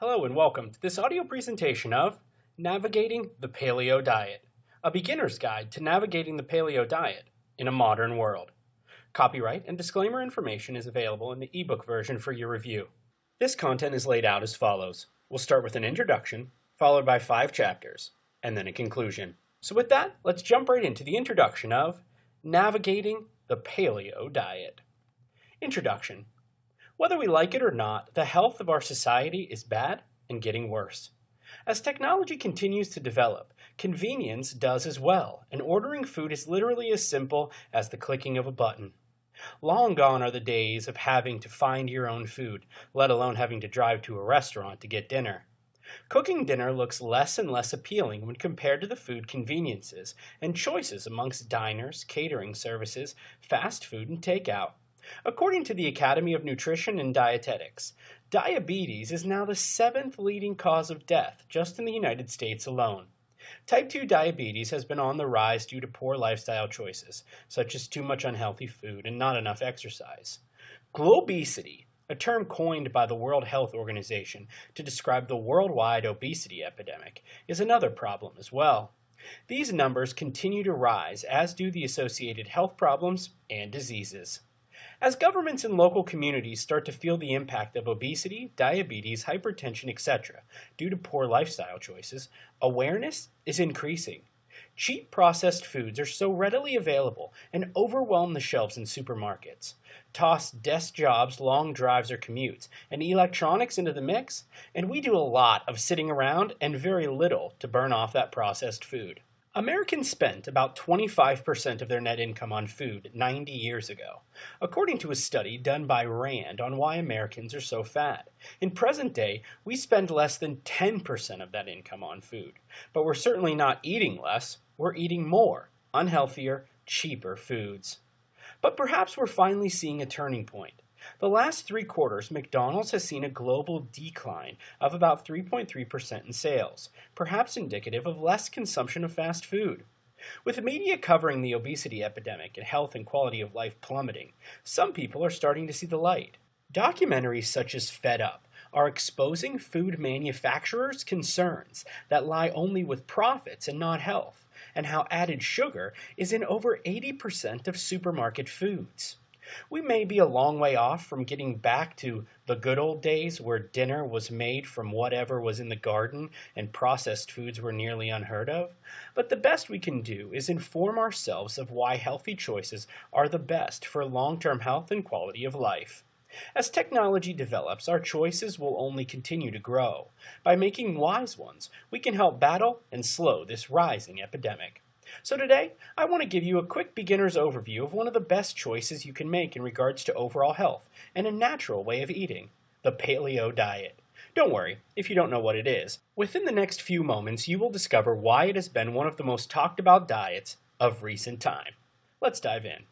Hello and welcome to this audio presentation of Navigating the Paleo Diet, a beginner's guide to navigating the paleo diet in a modern world. Copyright and disclaimer information is available in the ebook version for your review. This content is laid out as follows. We'll start with an introduction, followed by 5 chapters, and then a conclusion. So with that, let's jump right into the introduction of Navigating the Paleo Diet. Introduction. Whether we like it or not, the health of our society is bad and getting worse. As technology continues to develop, convenience does as well, and ordering food is literally as simple as the clicking of a button. Long gone are the days of having to find your own food, let alone having to drive to a restaurant to get dinner. Cooking dinner looks less and less appealing when compared to the food conveniences and choices amongst diners, catering services, fast food, and takeout. According to the Academy of Nutrition and Dietetics, diabetes is now the 7th leading cause of death just in the United States alone. Type 2 diabetes has been on the rise due to poor lifestyle choices, such as too much unhealthy food and not enough exercise. Globesity, a term coined by the World Health Organization to describe the worldwide obesity epidemic, is another problem as well. These numbers continue to rise, as do the associated health problems and diseases. As governments and local communities start to feel the impact of obesity, diabetes, hypertension, etc., due to poor lifestyle choices, awareness is increasing. Cheap processed foods are so readily available and overwhelm the shelves in supermarkets. Toss desk jobs, long drives, or commutes, and electronics into the mix, and we do a lot of sitting around and very little to burn off that processed food. Americans spent about 25% of their net income on food 90 years ago, according to a study done by RAND on why Americans are so fat. In present day, we spend less than 10% of that income on food, but we're certainly not eating less, we're eating more, unhealthier, cheaper foods. But perhaps we're finally seeing a turning point. The last 3 quarters, McDonald's has seen a global decline of about 3.3% in sales, perhaps indicative of less consumption of fast food. With the media covering the obesity epidemic and health and quality of life plummeting, some people are starting to see the light. Documentaries such as Fed Up are exposing food manufacturers' concerns that lie only with profits and not health, and how added sugar is in over 80% of supermarket foods. We may be a long way off from getting back to the good old days where dinner was made from whatever was in the garden and processed foods were nearly unheard of, but the best we can do is inform ourselves of why healthy choices are the best for long-term health and quality of life. As technology develops, our choices will only continue to grow. By making wise ones, we can help battle and slow this rising epidemic. So today, I want to give you a quick beginner's overview of one of the best choices you can make in regards to overall health and a natural way of eating, the paleo diet. Don't worry if you don't know what it is. Within the next few moments, you will discover why it has been one of the most talked about diets of recent time. Let's dive in.